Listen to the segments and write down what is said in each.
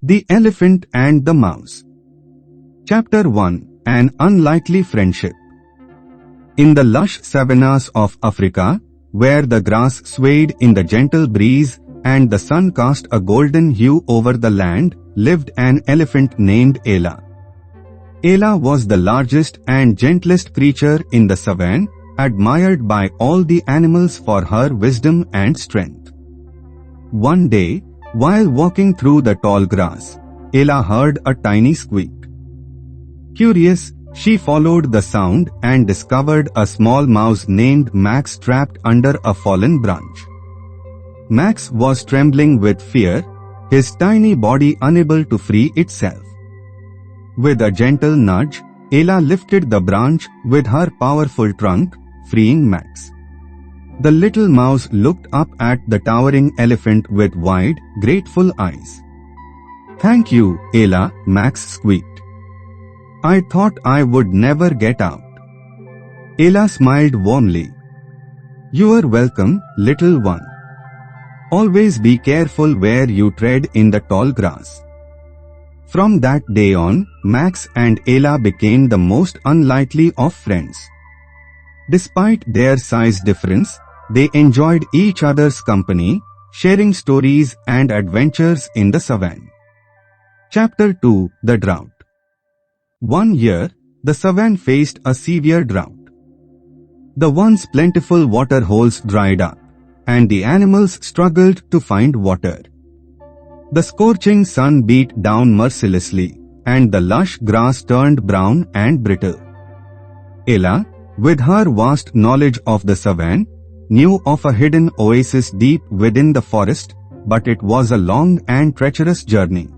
The Elephant and the Mouse. Chapter 1. An Unlikely Friendship. In the lush savannas of Africa, where the grass swayed in the gentle breeze and the sun cast a golden hue over the land, lived an elephant named Ela. Ela was the largest and gentlest creature in the savanna, admired by all the animals for her wisdom and strength. One day, while walking through the tall grass, Ela heard a tiny squeak. Curious, she followed the sound and discovered a small mouse named Max trapped under a fallen branch. Max was trembling with fear, his tiny body unable to free itself. With a gentle nudge, Ela lifted the branch with her powerful trunk, freeing Max. The little mouse looked up at the towering elephant with wide, grateful eyes. "Thank you, Ela," Max squeaked. "I thought I would never get out." Ela smiled warmly. "You are welcome, little one. Always be careful where you tread in the tall grass." From that day on, Max and Ela became the most unlikely of friends. Despite their size difference, they enjoyed each other's company, sharing stories and adventures in the savanna. Chapter 2. The Drought. One year, the savanna faced a severe drought. The once plentiful water holes dried up, and the animals struggled to find water. The scorching sun beat down mercilessly, and the lush grass turned brown and brittle. Ela, with her vast knowledge of the savanna, knew of a hidden oasis deep within the forest, but it was a long and treacherous journey.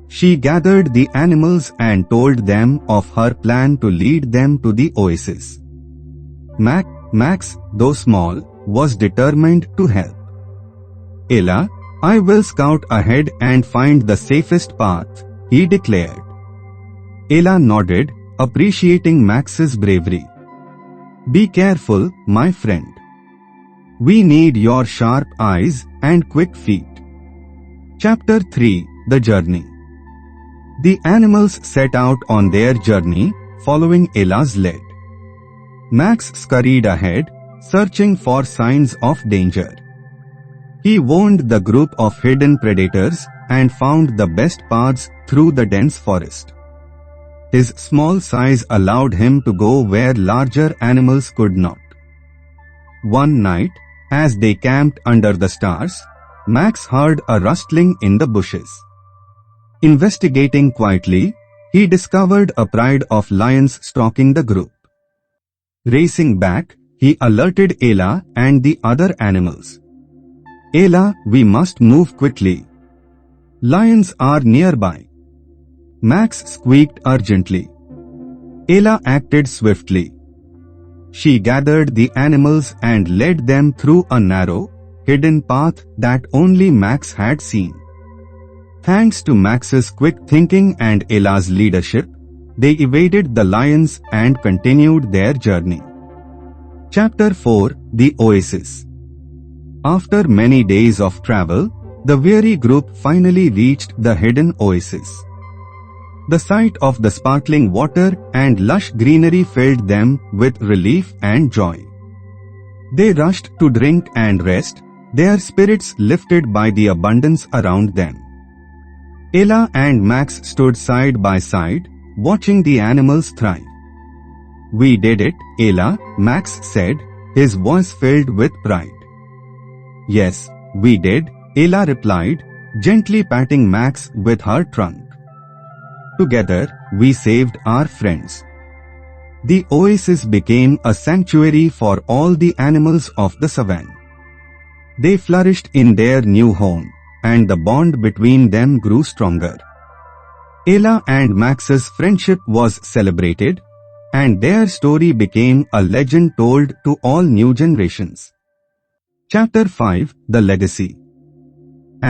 She gathered the animals and told them of her plan to lead them to the oasis. Max, though small, was determined to help. "Ela, I will scout ahead and find the safest path," he declared. Ela nodded, appreciating Max's bravery. "Be careful, my friend. We need your sharp eyes and quick feet." Chapter 3. The Journey. The animals set out on their journey, following Ela's lead. Max scurried ahead, searching for signs of danger. He warned the group of hidden predators and found the best paths through the dense forest. His small size allowed him to go where larger animals could not. One night, as they camped under the stars, Max heard a rustling in the bushes. Investigating quietly, he discovered a pride of lions stalking the group. Racing back, he alerted Ela and the other animals. "Ela, we must move quickly. Lions are nearby." Max squeaked urgently. Ela acted swiftly. She gathered the animals and led them through a narrow, hidden path that only Max had seen. Thanks to Max's quick thinking and Ela's leadership, they evaded the lions and continued their journey. Chapter 4. The Oasis. After many days of travel, the weary group finally reached the hidden oasis. The sight of the sparkling water and lush greenery filled them with relief and joy. They rushed to drink and rest, their spirits lifted by the abundance around them. Ela and Max stood side by side, watching the animals thrive. "We did it, Ela," Max said, his voice filled with pride. "Yes, we did," Ela replied, gently patting Max with her trunk. "Together, we saved our friends." The oasis became a sanctuary for all the animals of the savanna. They flourished in their new home, and the bond between them grew stronger. Ela and Max's friendship was celebrated, and their story became a legend told to all new generations. Chapter 5. The Legacy.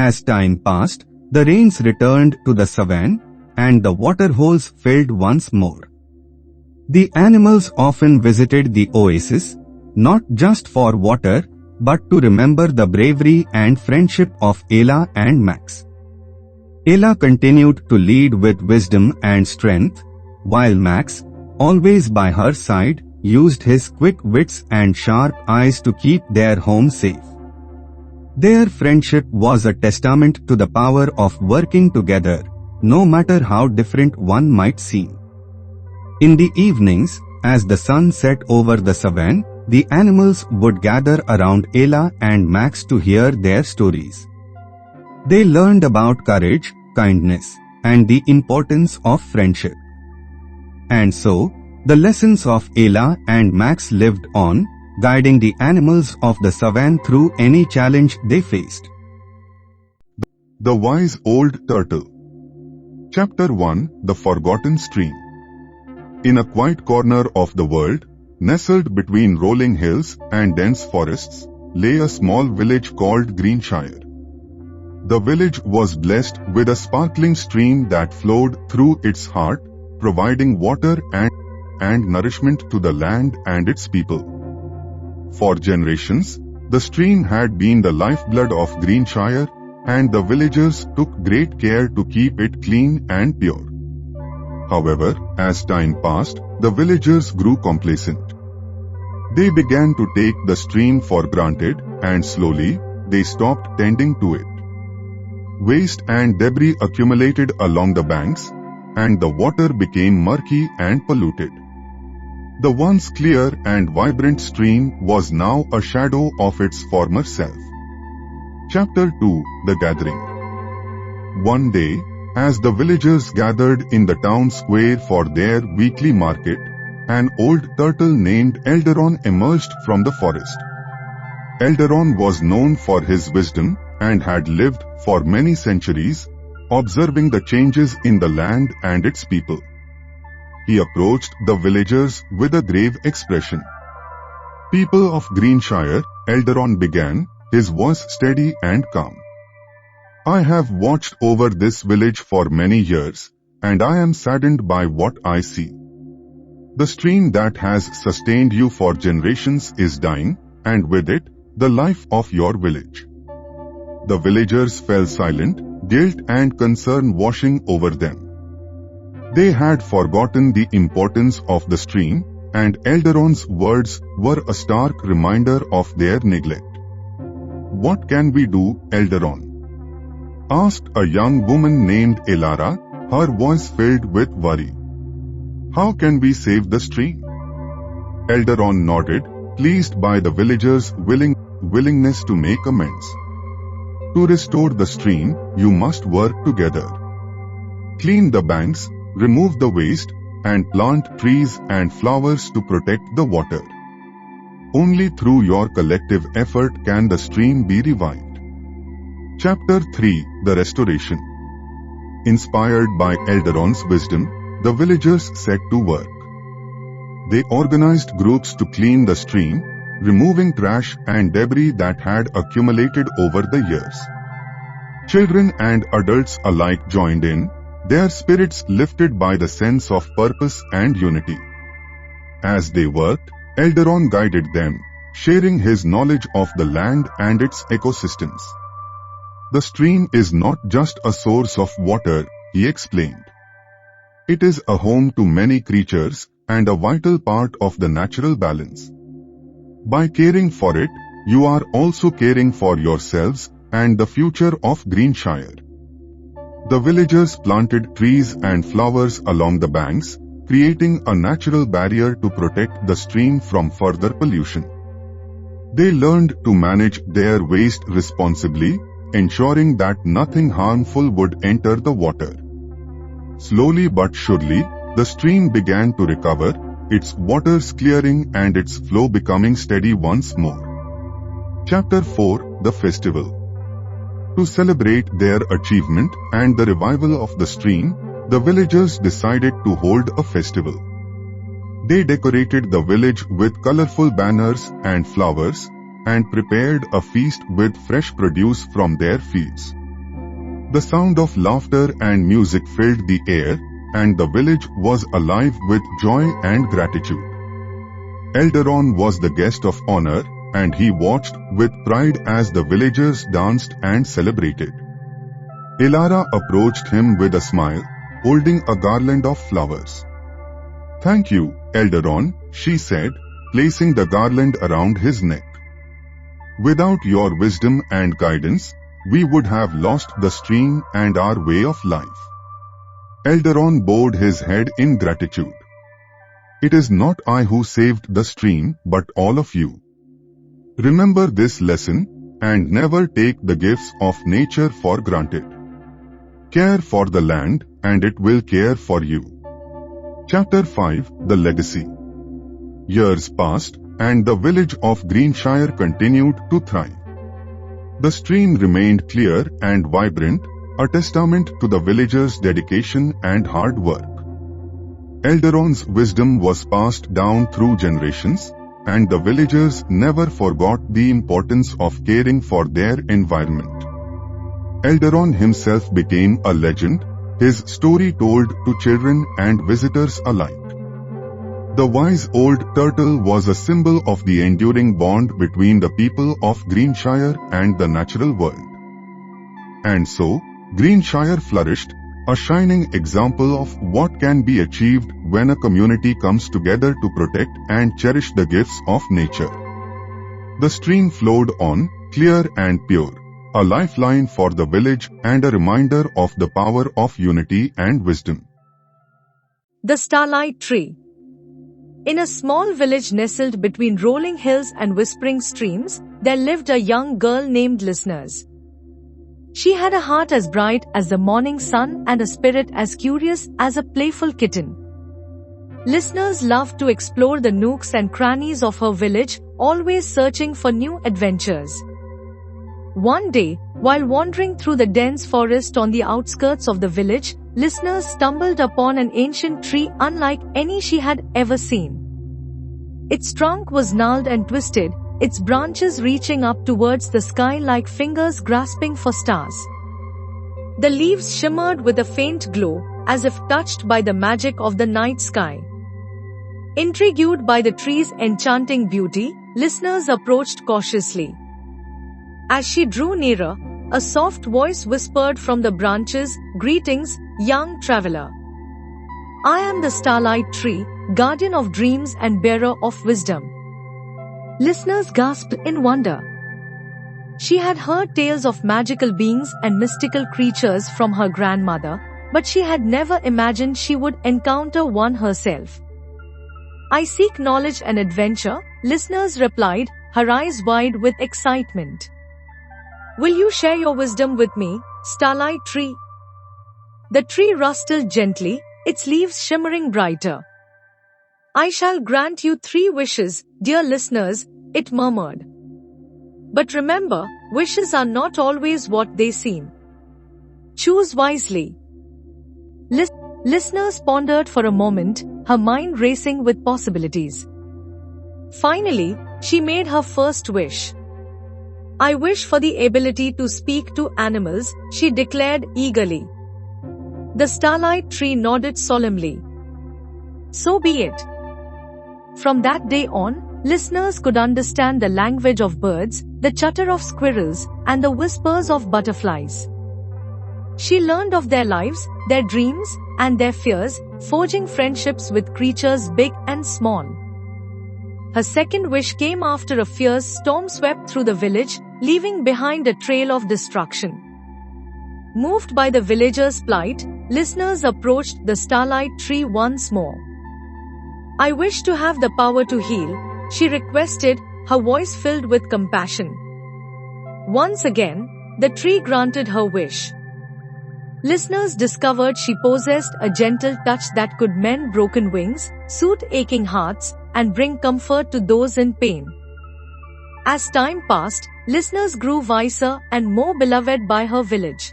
As time passed, the rains returned to the savanna, and the water holes filled once more. The animals often visited the oasis, not just for water, but to remember the bravery and friendship of Ela and Max. Ella continued to lead with wisdom and strength, while Max, always by her side, used his quick wits and sharp eyes to keep their home safe. Their friendship was a testament to the power of working together, no matter how different one might seem. In the evenings, as the sun set over the savannah, the animals would gather around Ella and Max to hear their stories. They learned about courage, kindness, and the importance of friendship. And so, the lessons of Ella and Max lived on, guiding the animals of the savannah through any challenge they faced. The Wise Old Turtle. Chapter 1: The Forgotten Stream. In a quiet corner of the world, nestled between rolling hills and dense forests, lay a small village called Greenshire. The village was blessed with a sparkling stream that flowed through its heart, providing water and nourishment to the land and its people. For generations, the stream had been the lifeblood of Greenshire, and the villagers took great care to keep it clean and pure. However, as time passed, the villagers grew complacent. They began to take the stream for granted, and slowly, they stopped tending to it. Waste and debris accumulated along the banks, and the water became murky and polluted. The once clear and vibrant stream was now a shadow of its former self. Chapter 2: The Gathering. One day, as the villagers gathered in the town square for their weekly market, an old turtle named Elderon emerged from the forest. Elderon was known for his wisdom and had lived for many centuries, observing the changes in the land and its people. He approached the villagers with a grave expression. "People of Greenshire," Elderon began, his voice steady and calm. "I have watched over this village for many years, and I am saddened by what I see. The stream that has sustained you for generations is dying, and with it, the life of your village." The villagers fell silent, guilt and concern washing over them. They had forgotten the importance of the stream, and Elderon's words were a stark reminder of their neglect. "What can we do, Elderon?" asked a young woman named Elara, her voice filled with worry. "How can we save the stream?" Elderon nodded, pleased by the villagers' willingness to make amends. "To restore the stream, you must work together. Clean the banks, remove the waste, and plant trees and flowers to protect the water. Only through your collective effort can the stream be revived." Chapter 3: The Restoration. Inspired by Elderon's wisdom, the villagers set to work. They organized groups to clean the stream, removing trash and debris that had accumulated over the years. Children and adults alike joined in, their spirits lifted by the sense of purpose and unity. As they worked, Elderon guided them, sharing his knowledge of the land and its ecosystems. "The stream is not just a source of water," he explained. "It is a home to many creatures and a vital part of the natural balance. By caring for it, you are also caring for yourselves and the future of Greenshire." The villagers planted trees and flowers along the banks, creating a natural barrier to protect the stream from further pollution. They learned to manage their waste responsibly, ensuring that nothing harmful would enter the water. Slowly but surely, the stream began to recover, its waters clearing and its flow becoming steady once more. Chapter 4: The Festival. To celebrate their achievement and the revival of the stream, the villagers decided to hold a festival. They decorated the village with colorful banners and flowers, and prepared a feast with fresh produce from their fields. The sound of laughter and music filled the air, and the village was alive with joy and gratitude. Elderon was the guest of honor, and he watched with pride as the villagers danced and celebrated. Ilara approached him with a smile, holding a garland of flowers. "Thank you, Elderon," she said, placing the garland around his neck. "Without your wisdom and guidance, we would have lost the stream and our way of life." Elderon bowed his head in gratitude. "It is not I who saved the stream, but all of you. Remember this lesson, and never take the gifts of nature for granted. Care for the land, and it will care for you." Chapter 5: The Legacy. Years passed, and the village of Greenshire continued to thrive. The stream remained clear and vibrant, a testament to the villagers' dedication and hard work. Elderon's wisdom was passed down through generations, and the villagers never forgot the importance of caring for their environment. Elderon himself became a legend, his story told to children and visitors alike. The wise old turtle was a symbol of the enduring bond between the people of Greenshire and the natural world. And so, Greenshire flourished, a shining example of what can be achieved when a community comes together to protect and cherish the gifts of nature. The stream flowed on, clear and pure, a lifeline for the village and a reminder of the power of unity and wisdom. The Starlight Tree. In a small village nestled between rolling hills and whispering streams, there lived a young girl named Listeners. She had a heart as bright as the morning sun and a spirit as curious as a playful kitten. Listeners loved to explore the nooks and crannies of her village, always searching for new adventures. One day, while wandering through the dense forest on the outskirts of the village, Listeners stumbled upon an ancient tree unlike any she had ever seen. Its trunk was gnarled and twisted, its branches reaching up towards the sky like fingers grasping for stars. The leaves shimmered with a faint glow, as if touched by the magic of the night sky. Intrigued by the tree's enchanting beauty, Listeners approached cautiously. As she drew nearer, a soft voice whispered from the branches, "Greetings, young traveler. I am the Starlight Tree, guardian of dreams and bearer of wisdom." Listeners gasped in wonder. She had heard tales of magical beings and mystical creatures from her grandmother, but she had never imagined she would encounter one herself. "I seek knowledge and adventure," Listeners replied, her eyes wide with excitement. "Will you share your wisdom with me, Starlight Tree?" The tree rustled gently, its leaves shimmering brighter. "I shall grant you 3 wishes, dear Listeners," it murmured. "But remember, wishes are not always what they seem. Choose wisely." Listeners pondered for a moment, her mind racing with possibilities. Finally, she made her first wish. "I wish for the ability to speak to animals," she declared eagerly. The Starlight Tree nodded solemnly. "So be it." From that day on, Listeners could understand the language of birds, the chatter of squirrels, and the whispers of butterflies. She learned of their lives, their dreams, and their fears, forging friendships with creatures big and small. Her second wish came after a fierce storm swept through the village, leaving behind a trail of destruction. Moved by the villagers' plight, Listeners approached the Starlight Tree once more. "I wish to have the power to heal," she requested, her voice filled with compassion. Once again, the tree granted her wish. Listeners discovered she possessed a gentle touch that could mend broken wings, soothe aching hearts, and bring comfort to those in pain. As time passed, Listeners grew wiser and more beloved by her village.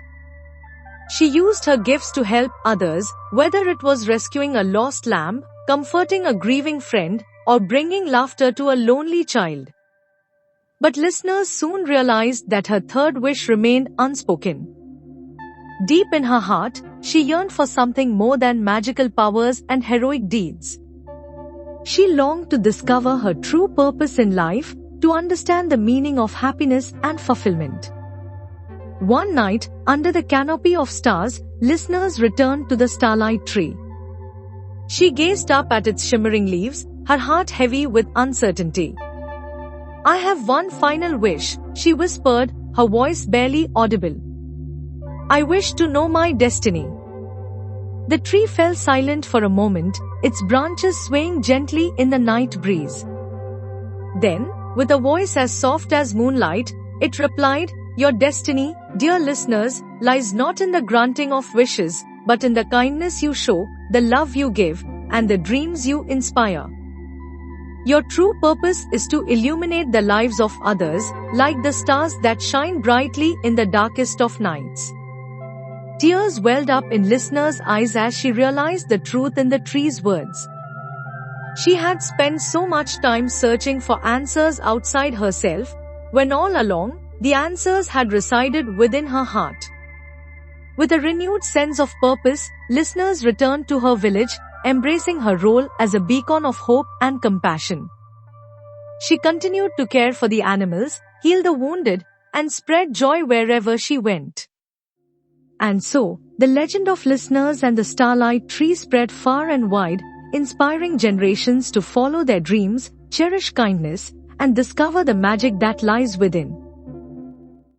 She used her gifts to help others, whether it was rescuing a lost lamb, comforting a grieving friend, or bringing laughter to a lonely child. But Listeners soon realized that her third wish remained unspoken. Deep in her heart, she yearned for something more than magical powers and heroic deeds. She longed to discover her true purpose in life, to understand the meaning of happiness and fulfillment. One night, under the canopy of stars, listeners returned to the starlight tree. She gazed up at its shimmering leaves, her heart heavy with uncertainty. "I have one final wish," she whispered, her voice barely audible. "I wish to know my destiny." The tree fell silent for a moment, its branches swaying gently in the night breeze. Then, with a voice as soft as moonlight, it replied, "Your destiny, dear listeners, lies not in the granting of wishes, but in the kindness you show, the love you give, and the dreams you inspire. Your true purpose is to illuminate the lives of others, like the stars that shine brightly in the darkest of nights." Tears welled up in listeners' eyes as she realized the truth in the tree's words. She had spent so much time searching for answers outside herself, when all along, the answers had resided within her heart. With a renewed sense of purpose, listeners returned to her village, embracing her role as a beacon of hope and compassion. She continued to care for the animals, heal the wounded, and spread joy wherever she went. And so, the legend of listeners and the starlight tree spread far and wide, inspiring generations to follow their dreams, cherish kindness, and discover the magic that lies within.